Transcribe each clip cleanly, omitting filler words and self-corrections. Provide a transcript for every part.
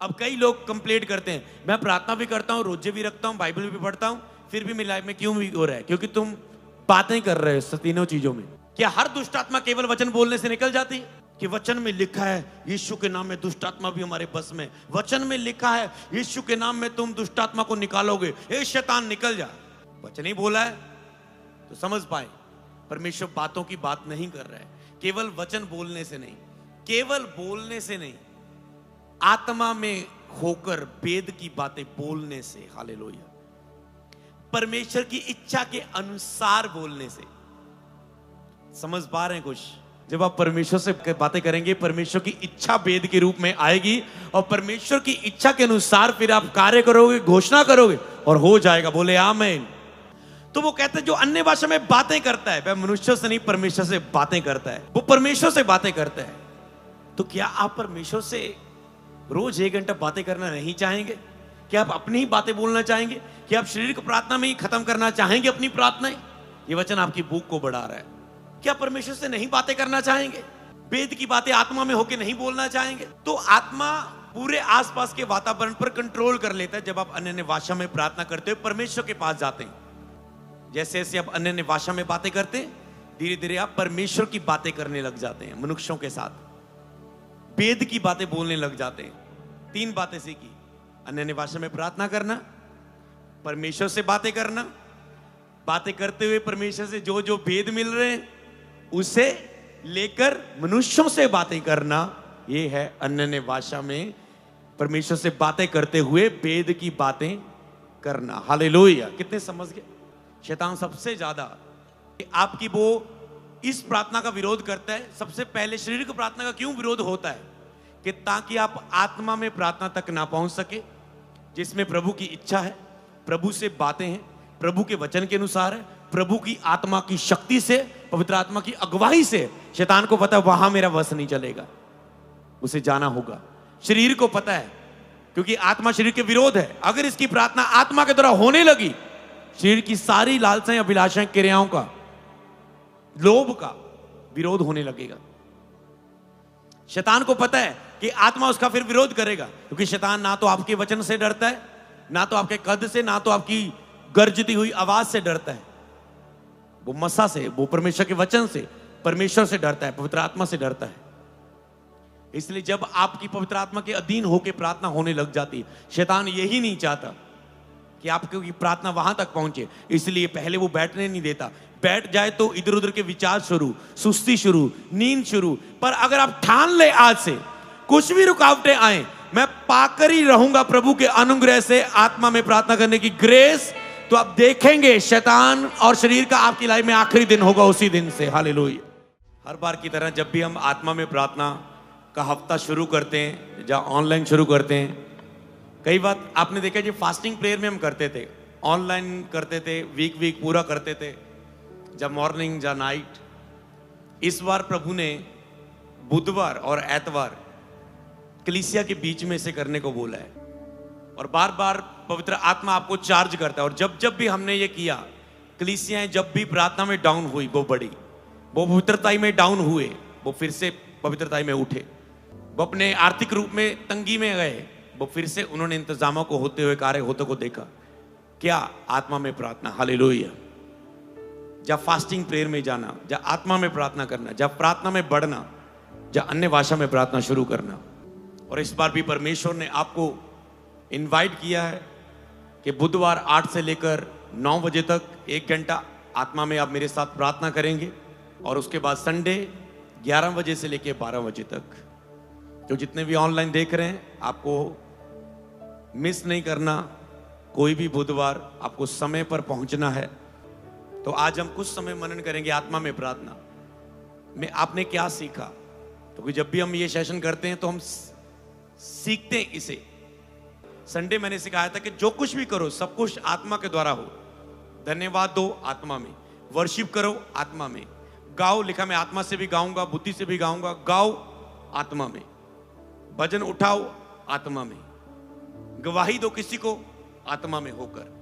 अब कई लोग कंप्लेंट करते हैं, मैं प्रार्थना भी करता हूँ, रोजे भी रखता हूँ, बाइबल भी पढ़ता हूँ, फिर भी मेरी लाइफ में क्यों हो रहा है? क्योंकि तुम बातें कर रहे हो तीनों चीजों में। क्या हर दुष्ट आत्मा केवल वचन बोलने से निकल जाती है? कि वचन में लिखा है यीशु के नाम में दुष्ट आत्मा भी हमारे बस में, वचन में लिखा है यीशु के नाम में तुम दुष्ट आत्मा को निकालोगे, ए शैतान निकल जा। वचन ही बोला है तो समझ पाए परमेश्वर बातों की बात नहीं कर रहा है। केवल वचन बोलने से नहीं, केवल बोलने से नहीं, आत्मा में होकर वेद की बातें बोलने से, हालेलुया, परमेश्वर की इच्छा के अनुसार बोलने से। समझ पा रहे हैं कुछ? जब आप परमेश्वर से बातें करेंगे, परमेश्वर की इच्छा वेद के रूप में आएगी और परमेश्वर की इच्छा के अनुसार फिर आप कार्य करोगे, घोषणा करोगे और हो जाएगा। बोले आमीन। तो वो कहते हैं जो अन्य भाषा में बातें करता है वह मनुष्य से नहीं परमेश्वर से बातें करता है, वो परमेश्वर से बातें करता है। तो क्या आप परमेश्वर से रोज 1 घंटा बातें करना नहीं चाहेंगे? क्या आप अपनी ही बातें बोलना चाहेंगे? क्या आप शारीरिक प्रार्थना में ही खत्म करना चाहेंगे अपनी प्रार्थनाएं? ये वचन आपकी भूख को बढ़ा रहा है। क्या परमेश्वर से नहीं बातें करना चाहेंगे? वेद की बातें आत्मा में होकर नहीं बोलना चाहेंगे? तो आत्मा पूरे आसपास के वातावरण पर कंट्रोल कर लेता है। जब आप अन्य भाषा में प्रार्थना करते हो, परमेश्वर के पास जाते हैं, जैसे जैसे आप अन्य भाषा में बातें करते हैं, धीरे धीरे आप परमेश्वर की बातें करने लग जाते हैं, मनुष्यों के साथ वेद की बातें बोलने लग जाते हैं। 3 बातें सीखी, अन्य भाषा में प्रार्थना करना, परमेश्वर से बातें करना, बातें करते हुए परमेश्वर से जो जो भेद मिल रहे हैं उसे लेकर मनुष्यों से बातें करना। ये है अन्य भाषा में परमेश्वर से बातें करते हुए वेद की बातें करना। हालेलुया। कितने समझ गए? शैतान सबसे ज्यादा आपकी वो इस प्रार्थना का विरोध करता है। सबसे पहले शारीरिक प्रार्थना का क्यों विरोध होता है? कि ताकि आप आत्मा में प्रार्थना तक ना पहुंच सके, जिसमें प्रभु की इच्छा है, प्रभु से बातें हैं, प्रभु के वचन के अनुसार है, प्रभु की आत्मा की शक्ति से, पवित्र आत्मा की अगुवाई से। शैतान को पता है वहां मेरा वश नहीं चलेगा, उसे जाना होगा। शरीर को पता है, क्योंकि आत्मा शरीर के विरोध है। अगर इसकी प्रार्थना आत्मा के द्वारा होने लगी, शरीर की सारी लालसाएं, अभिलाषाएं, क्रियाओं का, लोभ का विरोध होने लगेगा। शैतान को पता है कि आत्मा उसका फिर विरोध करेगा, क्योंकि शैतान ना तो आपके वचन से डरता है, ना तो आपके कद से, ना तो आपकी गर्जती हुई आवाज से डरता है। वो मसा से, वो परमेश्वर के वचन से, परमेश्वर से डरता है, पवित्र आत्मा से डरता है। इसलिए जब आपकी पवित्र आत्मा के अधीन होकर प्रार्थना होने लग जाती है, शैतान यही नहीं चाहता कि आपकी प्रार्थना वहां तक पहुंचे, इसलिए पहले वो बैठने नहीं देता। बैठ जाए तो इधर उधर के विचार शुरू, सुस्ती शुरू, नींद शुरू। पर अगर आप ठान ले आज से, कुछ भी रुकावटें आए, मैं पाकर ही रहूंगा प्रभु के अनुग्रह से आत्मा में प्रार्थना करने की ग्रेस, तो आप देखेंगे शैतान और शरीर का आपकी लाइफ में आखिरी दिन होगा उसी दिन से। हालेलुया। हर बार की तरह जब भी हम आत्मा में प्रार्थना का हफ्ता शुरू करते हैं या ऑनलाइन शुरू करते हैं, कई बार आपने देखा जी फास्टिंग प्रेयर में हम करते थे, ऑनलाइन करते थे, वीक पूरा करते थे, जब मॉर्निंग या नाइट। इस बार प्रभु ने बुधवार और एतवार कलीसिया के बीच में से करने को बोला है, और बार बार पवित्र आत्मा आपको चार्ज करता है। और जब जब भी हमने ये किया, कलीसियाएं जब भी प्रार्थना में डाउन हुई, वो बढ़ी, वो पवित्रताई में डाउन हुए, वो फिर से पवित्रताई में उठे, वो अपने आर्थिक रूप में तंगी में गए, वो फिर से उन्होंने इंतजामों को होते हुए, कार्य होते को देखा। क्या? आत्मा में प्रार्थना। हालेलुया। जब फास्टिंग प्रेयर में जाना, जब आत्मा में प्रार्थना करना, जब प्रार्थना में बढ़ना, जब अन्य भाषा में प्रार्थना शुरू करना। और इस बार भी परमेश्वर ने आपको इनवाइट किया है कि बुधवार 8 से लेकर 9 बजे तक 1 घंटा आत्मा में आप मेरे साथ प्रार्थना करेंगे, और उसके बाद संडे 11 बजे से लेकर 12 बजे तक। तो जितने भी ऑनलाइन देख रहे हैं, आपको मिस नहीं करना। कोई भी बुधवार आपको समय पर पहुंचना है। तो आज हम कुछ समय मनन करेंगे आत्मा में प्रार्थना में। आपने क्या सीखा? तो जब भी हम ये सेशन करते हैं तो हम सीखते हैं इसे। संडे मैंने सिखाया था कि जो कुछ भी करो सब कुछ आत्मा के द्वारा हो। धन्यवाद दो आत्मा में, वर्शिप करो आत्मा में, गाओ, लिखा मैं आत्मा से भी गाऊंगा, बुद्धि से भी गाऊंगा, गाओ आत्मा में, भजन उठाओ आत्मा में, गवाही दो किसी को आत्मा में होकर।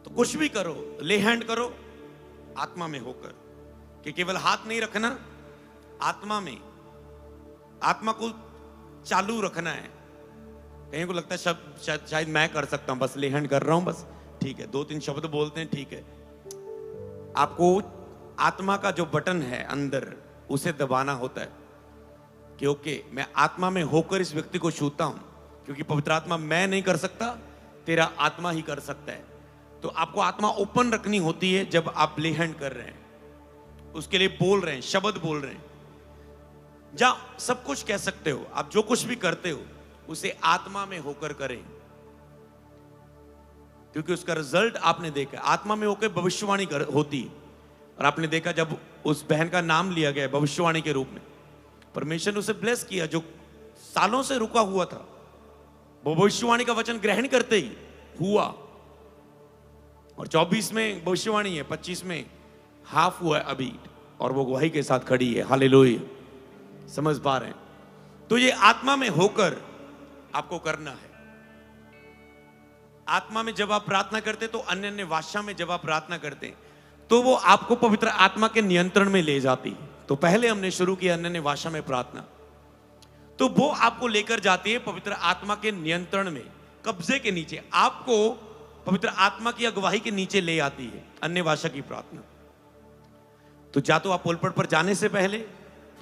तो कुछ भी करो, ले हैंड करो आत्मा में होकर, कि केवल हाथ नहीं रखना, आत्मा में, आत्मा को चालू रखना है। कहीं को लगता है शायद मैं कर सकता हूं, बस लेहन कर रहा हूं, बस ठीक है, 2-3 शब्द बोलते हैं, ठीक है। आपको आत्मा का जो बटन है अंदर, उसे दबाना होता है कि ओके, मैं आत्मा में होकर इस व्यक्ति को छूता हूं, क्योंकि पवित्र आत्मा मैं नहीं कर सकता, तेरा आत्मा ही कर सकता है। तो आपको आत्मा ओपन रखनी होती है जब आप ले हैंड कर रहे हैं, उसके लिए बोल रहे हैं, शब्द बोल रहे हैं। जहां सब कुछ कह सकते हो, आप जो कुछ भी करते हो उसे आत्मा में होकर करें, क्योंकि उसका रिजल्ट आपने देखा। आत्मा में होकर भविष्यवाणी होती है, और आपने देखा जब उस बहन का नाम लिया गया भविष्यवाणी के रूप में, परमेश्वर ने उसे ब्लेस किया जो सालों से रुका हुआ था। वो भविष्यवाणी का वचन ग्रहण करते ही हुआ, और 24 में भविष्यवाणी है, 25 में हाफ हुआ है अभी, और वो गवाही के साथ खड़ी है। हालेलुया, समझ पा रहे हैं? तो ये आत्मा में होकर आपको करना है। आत्मा में जब आप प्रार्थना करते तो अन्य अन्य भाषा में जब आप प्रार्थना करते तो वो आपको पवित्र आत्मा के नियंत्रण में ले जाती है। तो पहले हमने शुरू किया अन्य अन्य भाषा में प्रार्थना, तो वो आपको लेकर जाती है पवित्र आत्मा के नियंत्रण में, कब्जे के नीचे, आपको पवित्र आत्मा की अगुवाई के नीचे ले आती है अन्य भाषा की प्रार्थना। तो जा तो आप पुलपट पर जाने से पहले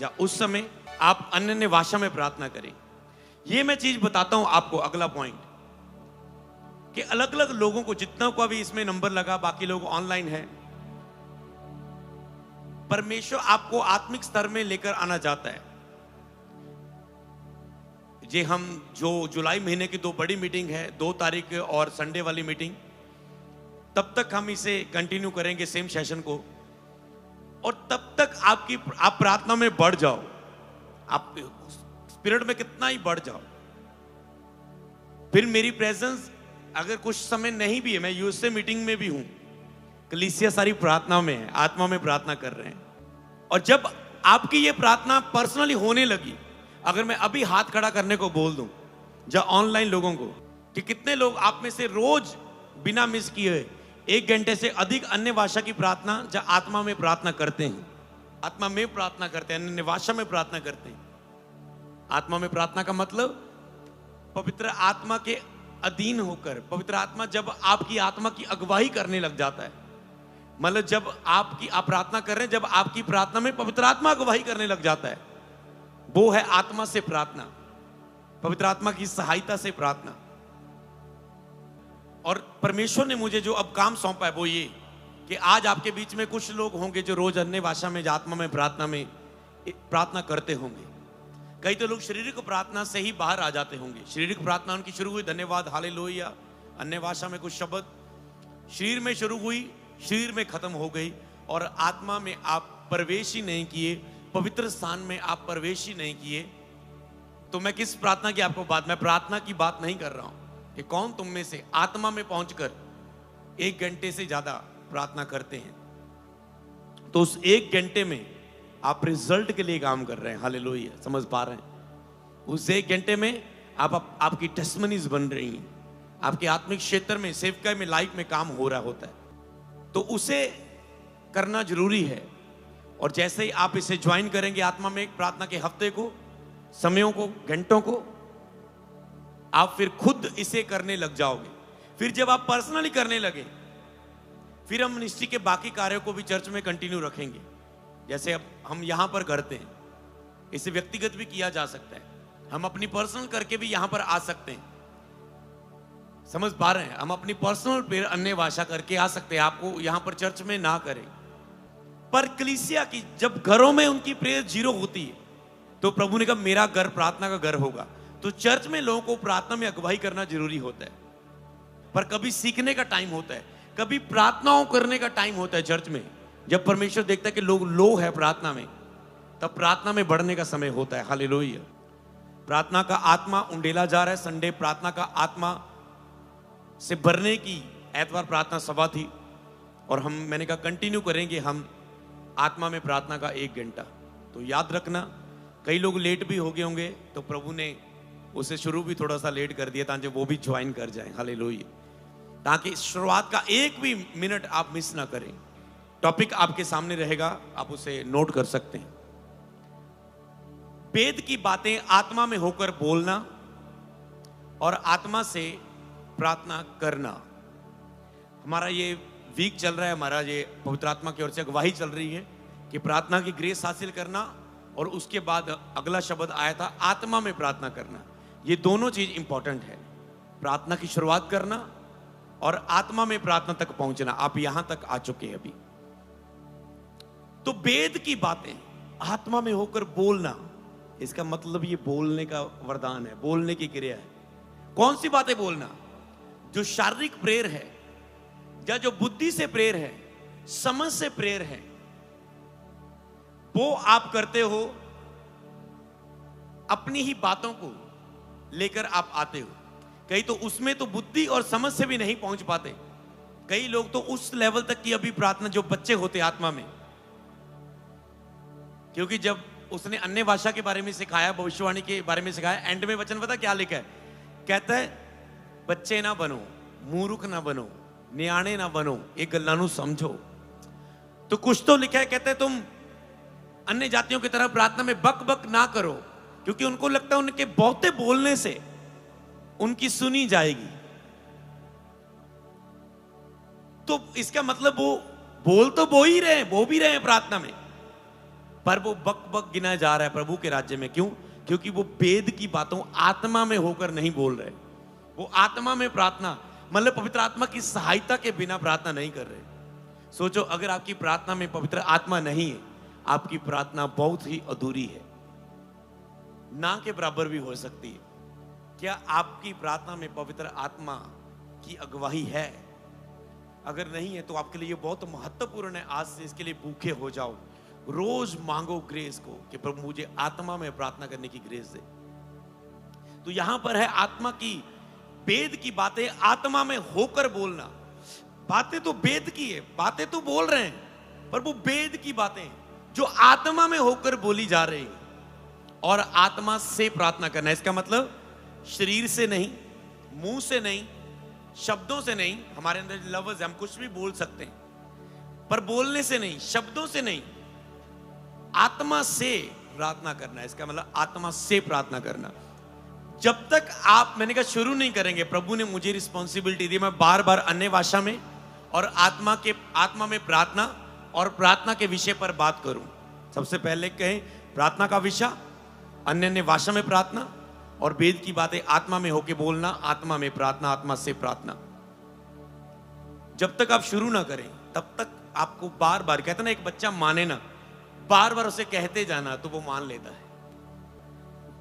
या उस समय आप अन्य अन्य भाषा में प्रार्थना करें। ये मैं चीज बताता हूं आपको, अगला पॉइंट, कि अलग अलग लोगों को, जितना को अभी इसमें नंबर लगा, बाकी लोग ऑनलाइन है, परमेश्वर आपको आत्मिक स्तर में लेकर आना चाहता है। ये हम जो जुलाई महीने की 2 बड़ी मीटिंग है, 2 तारीख और संडे वाली मीटिंग, तब तक हम इसे कंटिन्यू करेंगे सेम सेशन को, और तब तक आप प्रार्थना में बढ़ जाओ, आप स्पिरिट में कितना ही बढ़ जाओ। फिर मेरी प्रेजेंस अगर कुछ समय नहीं भी है, मैं यूएसए मीटिंग में भी हूं, कलीसिया सारी प्रार्थना में है, आत्मा में प्रार्थना कर रहे हैं। और जब आपकी ये प्रार्थना पर्सनली होने लगी, अगर मैं अभी हाथ खड़ा करने को बोल दूं या ऑनलाइन लोगों को, कि कितने लोग आप में से रोज बिना मिस किए 1 घंटे से अधिक अन्य भाषा की प्रार्थना या आत्मा में प्रार्थना करते हैं, आत्मा में प्रार्थना करते हैं, अन्य भाषा में प्रार्थना करते हैं। आत्मा में प्रार्थना का मतलब पवित्र आत्मा के अधीन होकर, पवित्र आत्मा जब आपकी आत्मा की अगुवाई करने लग जाता है, मतलब जब आप प्रार्थना कर रहे हैं, जब आपकी प्रार्थना में पवित्र आत्मा अगुवाई करने लग जाता है, वो है आत्मा से प्रार्थना, पवित्र आत्मा की सहायता से प्रार्थना। और परमेश्वर ने मुझे जो अब काम सौंपा है वो ये, कि आज आपके बीच में कुछ लोग होंगे जो रोज अन्य भाषा में, आत्मा में प्रार्थना करते होंगे। कई तो लोग शारीरिक प्रार्थना से ही बाहर आ जाते होंगे, शारीरिक प्रार्थना उनकी शुरू हुई, धन्यवाद, हालेलुया, अन्य भाषा में कुछ शब्द शरीर में शुरू हुई, शरीर में खत्म हो गई, और आत्मा में आप प्रवेश ही नहीं किए, पवित्र स्थान में आप प्रवेश ही नहीं किए। तो मैं किस प्रार्थना की आपको बात, मैं प्रार्थना की बात नहीं कर रहा हूं कि कौन तुम में से आत्मा में पहुंचकर 1 घंटे से ज्यादा प्रार्थना करते हैं, तो उस 1 घंटे में आप रिजल्ट के लिए काम कर रहे हैं। हालेलुया, समझ पा रहे हैं? उस 1 घंटे में आपकी टेस्टमनीज बन रही हैं, आपके आत्मिक क्षेत्र में, सेवकाई में, लाइफ में काम हो रहा होता है। तो उसे करना जरूरी है। और जैसे ही आप इसे ज्वाइन करेंगे आत्मा में प्रार्थना के हफ्ते को, समयों को, घंटों को, आप फिर खुद इसे करने लग जाओगे। फिर जब आप पर्सनली करने लगे, फिर हम मिनिस्ट्री के बाकी कार्यों को भी चर्च में कंटिन्यू रखेंगे, जैसे अब हम यहां पर करते हैं। इसे व्यक्तिगत भी किया जा सकता है, हम अपनी पर्सनल करके भी यहां पर आ सकते हैं। समझ पा रहे हैं? हम अपनी पर्सनल पे अन्य भाषा करके आ सकते हैं, आपको यहां पर चर्च में ना करें। पर कलीसिया की जब घरों में उनकी प्रेयर 0 होती है, तो प्रभु ने कहा मेरा घर प्रार्थना का घर होगा। तो चर्च में लोगों को प्रार्थना में अगुवाई करना जरूरी होता है। पर कभी सीखने का टाइम होता है, कभी प्रार्थनाओं करने का टाइम होता है चर्च में। जब परमेश्वर देखता है कि लोग लो है प्रार्थना में, तब प्रार्थना में बढ़ने का समय होता है। हालेलुया। प्रार्थना का आत्मा उंडेला जा रहा है। संडे प्रार्थना का आत्मा से भरने की एतवार प्रार्थना सभा थी, और मैंने कहा कंटिन्यू करेंगे हम आत्मा में प्रार्थना का 1 घंटा। तो याद रखना, कई लोग लेट भी हो गए होंगे, तो प्रभु ने उसे शुरू भी थोड़ा सा लेट कर दिया ताकि वो भी ज्वाइन कर जाए। हालेलुया। ताकि शुरुआत का 1 भी मिनट आप मिस ना करें। टॉपिक आपके सामने रहेगा, आप उसे नोट कर सकते हैं। वेद की बातें आत्मा में होकर बोलना और आत्मा से प्रार्थना करना। हमारा ये वीक चल रहा है, हमारा ये पवित्र आत्मा की ओर से अगवाही चल रही है कि प्रार्थना की ग्रेस हासिल करना, और उसके बाद अगला शब्द आया था आत्मा में प्रार्थना करना। ये दोनों चीज इंपॉर्टेंट है, प्रार्थना की शुरुआत करना और आत्मा में प्रार्थना तक पहुंचना। आप यहां तक आ चुके हैं अभी। तो वेद की बातें आत्मा में होकर बोलना, इसका मतलब ये बोलने का वरदान है, बोलने की क्रिया है। कौन सी बातें बोलना? जो शारीरिक प्रेर है या जो बुद्धि से प्रेर है, समझ से प्रेर है, वो आप करते हो। अपनी ही बातों को लेकर आप आते हो। कई तो उसमें तो बुद्धि और समझ से भी नहीं पहुंच पाते। कई लोग तो उस लेवल तक की अभी प्रार्थना, जो बच्चे होते आत्मा में, क्योंकि जब उसने अन्य भाषा के बारे में सिखाया, भविष्यवाणी के बारे में सिखाया, एंड में वचन पता क्या लिखा है? कहता है बच्चे ना बनो, मूर्ख ना बनो, न्याणे ना बनो, एक गल्ला नू समझो। तो कुछ तो लिखा है, कहते हैं तुम अन्य जातियों की तरह प्रार्थना में बक बक ना करो, क्योंकि उनको लगता है उनके बहुते बोलने से उनकी सुनी जाएगी। तो इसका मतलब वो बोल तो वो ही रहे, वो भी रहे प्रार्थना में, पर वो बक बक गिना जा रहा है प्रभु के राज्य में। क्यों? क्योंकि वो वेद की बातों आत्मा में होकर नहीं बोल रहे। वो आत्मा में प्रार्थना, मतलब पवित्र आत्मा की सहायता के बिना प्रार्थना नहीं कर रहे। सोचो, अगर आपकी प्रार्थना में पवित्र आत्मा नहीं है, आपकी प्रार्थना बहुत ही अधूरी है, ना के बराबर भी हो सकती है। क्या आपकी प्रार्थना में पवित्र आत्मा की अगुवाई है? अगर नहीं है तो आपके लिए बहुत महत्वपूर्ण है, आज से इसके लिए भूखे हो जाओ। रोज मांगो ग्रेस को कि प्रभु मुझे आत्मा में प्रार्थना करने की ग्रेस दे। तो यहां पर है आत्मा की, वेद की बातें आत्मा में होकर बोलना। बातें तो वेद की है, बातें तो बोल रहे हैं, पर वो वेद की बातें जो आत्मा में होकर बोली जा रही है, और आत्मा से प्रार्थना करना। इसका मतलब शरीर से नहीं, मुंह से नहीं, शब्दों से नहीं। हमारे अंदर लफ्ज, हम कुछ भी बोल सकते हैं, पर बोलने से नहीं, शब्दों से नहीं, आत्मा से प्रार्थना करना। इसका मतलब आत्मा से प्रार्थना करना। जब तक आप, मैंने कहा शुरू नहीं करेंगे, प्रभु ने मुझे रिस्पॉन्सिबिलिटी दी, मैं बार बार अन्य भाषा में और आत्मा में प्रार्थना और प्रार्थना के विषय पर बात करूं। सबसे पहले कहें प्रार्थना का विषय, अन्य भाषा में प्रार्थना, और वेद की बातें आत्मा में होके बोलना, आत्मा में प्रार्थना, आत्मा से प्रार्थना। जब तक आप शुरू ना करें तब तक आपको बार बार, कहते ना एक बच्चा माने ना, बार बार उसे कहते जाना तो वो मान लेता है।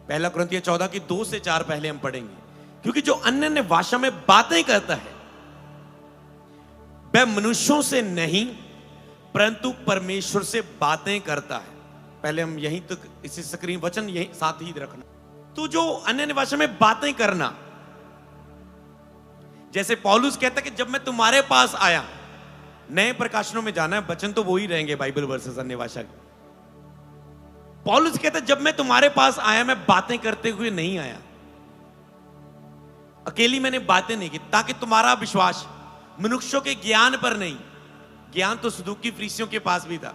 पहला कुरिन्थियों 14 की 2 से 4 पहले हम पढ़ेंगे। क्योंकि जो अन्य भाषा में बातें करता है वह मनुष्यों से नहीं परंतु परमेश्वर से बातें करता है। पहले हम यहीं तक इसी स्क्रीन वचन यहीं साथ ही रखना। तो जो अन्य भाषा में बातें करना, जैसे पौलुस कहता है कि जब मैं तुम्हारे पास आया, नए प्रकाशनों में जाना है, वचन तो वो ही रहेंगे बाइबल वर्सेस अन्य भाषा के। पौलुस कहता है जब मैं तुम्हारे पास आया, मैं बातें करते हुए नहीं आया, अकेली मैंने बातें नहीं की, ताकि तुम्हारा विश्वास मनुष्यों के ज्ञान पर नहीं। ज्ञान तो सदूकी फरीसियों के पास भी था,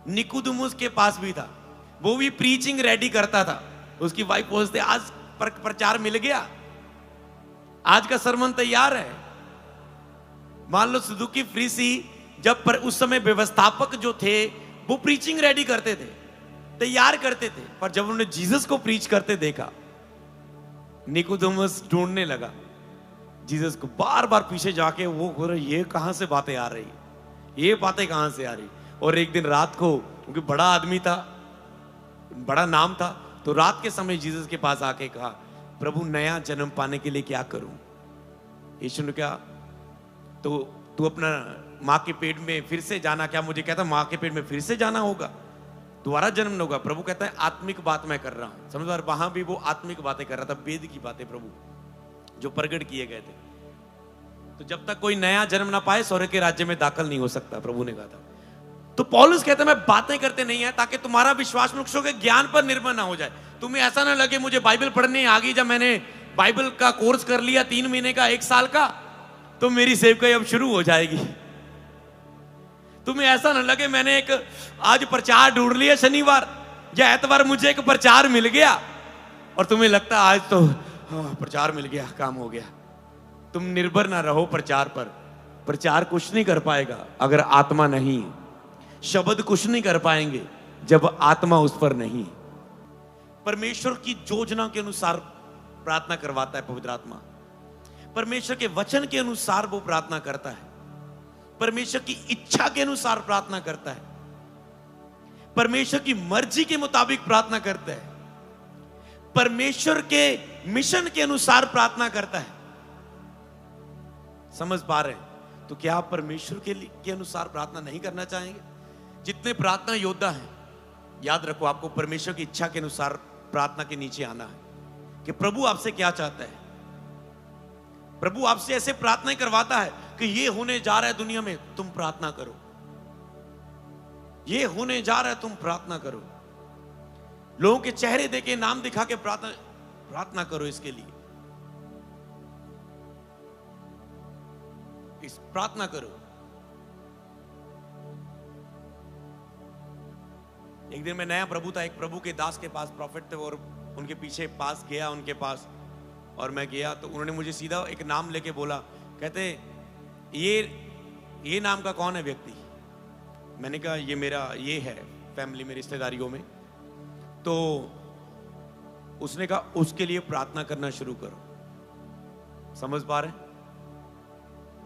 निकुदमुस के पास भी था, वो भी प्रीचिंग रेडी करता था। उसकी वाइफ पूछते, आज प्रचार मिल गया, आज का सरमन तैयार है। मान लो सदूकी फरीसी जब उस समय व्यवस्थापक जो थे वो प्रीचिंग रेडी करते थे, तैयार करते थे, पर जब उन्होंने जीसस को प्रीच करते देखा, निकोदेमुस ढूंढने लगा जीसस को, बार बार पीछे जाके वो बोल रहे ये कहां से बातें आ रही, ये बातें कहां से आ रही। और एक दिन रात को, क्योंकि बड़ा आदमी था, बड़ा नाम था, तो रात के समय जीसस के पास आके कहा, प्रभु नया जन्म पाने के लिए क्या करूं? यीशु ने कहा, तो तू अपना माँ के पेट में फिर से जाना। क्या मुझे कहता माँ के पेट में फिर से जाना होगा, दोबारा जन्म होगा? प्रभु कहता है आत्मिक बात मैं कर रहा हूं। समझ बार, वहां भी वो आत्मिक बातें कर रहा था, वेद की बातें प्रभु जो प्रकट किए गए थे। तो जब तक कोई नया जन्म ना पाए स्वर्ग के राज्य में दाखिल नहीं हो सकता, प्रभु ने कहा था। तो पौलुस कहता है मैं बातें करते नहीं है ताकि तुम्हारा विश्वास मनुष्यों के ज्ञान पर निर्भर ना हो जाए। तुम्हें ऐसा ना लगे मुझे बाइबल पढ़ने आ गई, जब मैंने बाइबल का कोर्स कर लिया 3 महीने का, 1 साल का, तो मेरी सेवकाई अब शुरू हो जाएगी। तुम्हें ऐसा ना लगे मैंने एक आज प्रचार ढूंढ लिया शनिवार, या एतवार मुझे एक प्रचार मिल गया और तुम्हें लगता है आज तो प्रचार मिल गया, काम हो गया। तुम निर्भर ना रहो प्रचार पर। प्रचार कुछ नहीं कर पाएगा अगर आत्मा नहीं। शब्द कुछ नहीं कर पाएंगे जब आत्मा उस पर नहीं। परमेश्वर की योजना के अनुसार प्रार्थना करवाता है पवित्र आत्मा। परमेश्वर के वचन के अनुसार वो प्रार्थना करता है। परमेश्वर की इच्छा के अनुसार प्रार्थना करता है। परमेश्वर की मर्जी के मुताबिक प्रार्थना करता है। परमेश्वर के मिशन के अनुसार प्रार्थना करता है। समझ पा रहे हैं? तो क्या आप परमेश्वर के अनुसार प्रार्थना नहीं करना चाहेंगे? जितने प्रार्थना योद्धा हैं, याद रखो आपको परमेश्वर की इच्छा के अनुसार प्रार्थना के नीचे आना है कि प्रभु आपसे क्या चाहता है। प्रभु आपसे ऐसे प्रार्थना करवाता है कि ये होने जा रहा है दुनिया में, तुम प्रार्थना करो। ये होने जा रहा है, तुम प्रार्थना करो। लोगों के चेहरे देके, नाम दिखा के प्रार्थना करो। इसके लिए इस प्रार्थना करो। एक दिन मैं नया प्रभु था, एक प्रभु के दास के पास प्रॉफिट थे और उनके पीछे पास गया उनके पास, और मैं गया तो उन्होंने मुझे सीधा एक नाम लेके बोला, कहते ये नाम का कौन है व्यक्ति? मैंने कहा ये है फैमिली में, रिश्तेदारियों में। तो उसने कहा उसके लिए प्रार्थना करना शुरू करो। समझ पा रहे?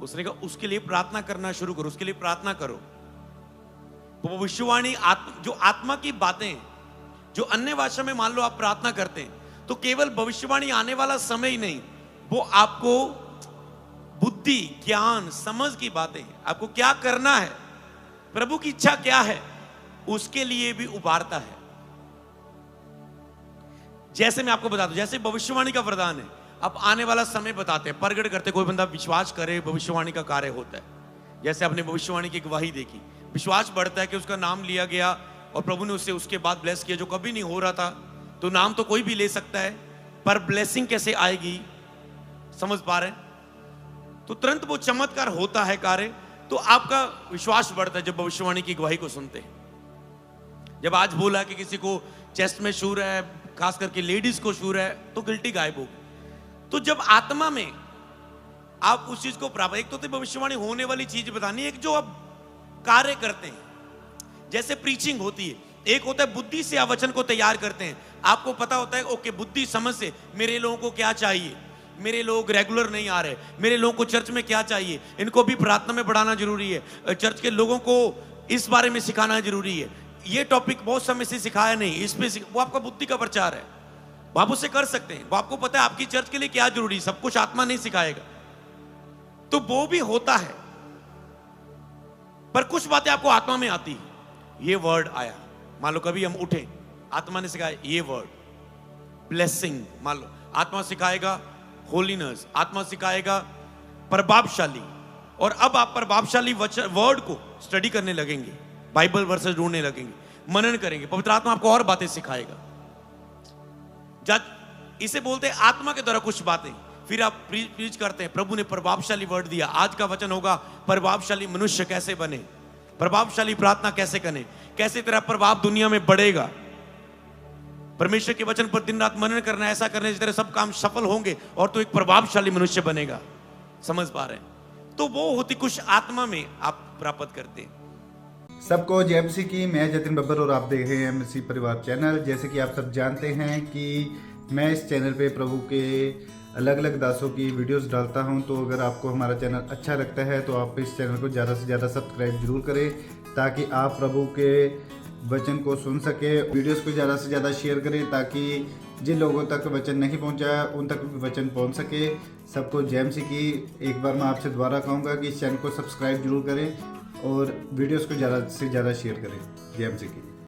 उसने कहा उसके लिए प्रार्थना करना शुरू करो, उसके लिए प्रार्थना करो। भविष्यवाणी जो आत्मा की बातें, जो अन्य भाषा में मान लो आप प्रार्थना करते हैं तो केवल भविष्यवाणी आने वाला समय ही नहीं, वो आपको बुद्धि, ज्ञान, समझ की बातें, आपको क्या करना है, प्रभु की इच्छा क्या है, उसके लिए भी उभारता है। जैसे मैं आपको बता दूं, जैसे भविष्यवाणी का वरदान है, अब आने वाला समय बताते हैं, प्रगट करते, कोई बंदा विश्वास करे भविष्यवाणी का कार्य होता है। जैसे आपने भविष्यवाणी की गवाही देखी, विश्वास बढ़ता है कि उसका नाम लिया गया और प्रभु ने उससे उसके बाद ब्लेस किया, जो कभी नहीं हो रहा था। तो नाम तो कोई भी ले सकता है, पर ब्लेसिंग कैसे आएगी? समझ पा रहे हैं? तो तुरंत वो चमत्कार होता है कार्य, तो आपका विश्वास बढ़ता है जब भविष्यवाणी की गवाही को सुनते हैं। जब आज बोला कि किसी को चेस्ट में शूर है, खास करके लेडीज को शूर है, तो गिल्टी गायब होगी। तो जब आत्मा में आप उस चीज को प्राप्त, एक तो भविष्यवाणी होने वाली चीज बतानी, एक जो आप कार्य करते हैं, जैसे प्रीचिंग होती है, एक होता है बुद्धि से आप वचन को तैयार करते हैं। आपको पता होता है ओके, बुद्धि समझ से मेरे लोगों को क्या चाहिए, मेरे लोग रेगुलर नहीं आ रहे, मेरे लोगों को चर्च में क्या चाहिए, इनको भी प्रार्थना में बढ़ाना जरूरी है, चर्च के लोगों को इस बारे में सिखाना जरूरी है, ये टॉपिक बहुत समय से सिखाया नहीं, इस पे वो आपका बुद्धि का प्रचार है। आप उससे कर सकते हैं, वो आपको पता है आपकी चर्च के लिए क्या जरूरी है, सब कुछ आत्मा नहीं सिखाएगा, तो वो भी होता है। पर कुछ बातें आपको आत्मा में आती है। ये वर्ड आया, मान लो कभी हम उठे, आत्मा ने सिखाया ये वर्ड ब्लेसिंग, मान लो आत्मा सिखाएगा होलीनेस, आत्मा सिखाएगा प्रभावशाली, और अब आप प्रभावशाली वर्ड को स्टडी करने लगेंगे, बाइबल वर्सेस ढूंढने लगेंगे, मनन करेंगे, पवित्र आत्मा आपको और बातें सिखाएगा। इसे बोलते हैं आत्मा के द्वारा कुछ बातें, फिर आप प्रीच करते हैं, प्रभु ने प्रभावशाली वर्ड दिया, आज का वचन होगा प्रभावशाली मनुष्य कैसे बने, प्रभावशाली प्रार्थना कैसे करें, कैसे तेरा प्रभाव दुनिया में बढ़ेगा। परमेश्वर के वचन पर दिन रात मनन करना, ऐसा करने से तेरे सब काम सफल होंगे और तू एक प्रभावशाली मनुष्य बनेगा। समझ पा रहे हैं? तो वो होती कुछ आत्मा में आप प्राप्त करते हैं। सबको जय मसीह की। मैं जतिन बब्बर और आप देख रहे हैं मसीह परिवार चैनल। जैसे कि आप सब जानते हैं कि मैं इस चैनल पे प्रभु के अलग अलग दासों की वीडियोस डालता हूं, तो अगर आपको हमारा चैनल अच्छा लगता है तो आप इस चैनल को ज़्यादा से ज़्यादा सब्सक्राइब जरूर करें, ताकि आप प्रभु के वचन को सुन सके। वीडियोस को ज़्यादा से ज़्यादा शेयर करें ताकि जिन लोगों तक वचन नहीं पहुंचा उन तक वचन पहुंच सके। सबको जय मसीह की। एक बार मैं आपसे दोबारा कहूँगा कि इस चैनल को सब्सक्राइब जरूर करें और वीडियोस को ज़्यादा से ज़्यादा शेयर करें। जय मसीह की।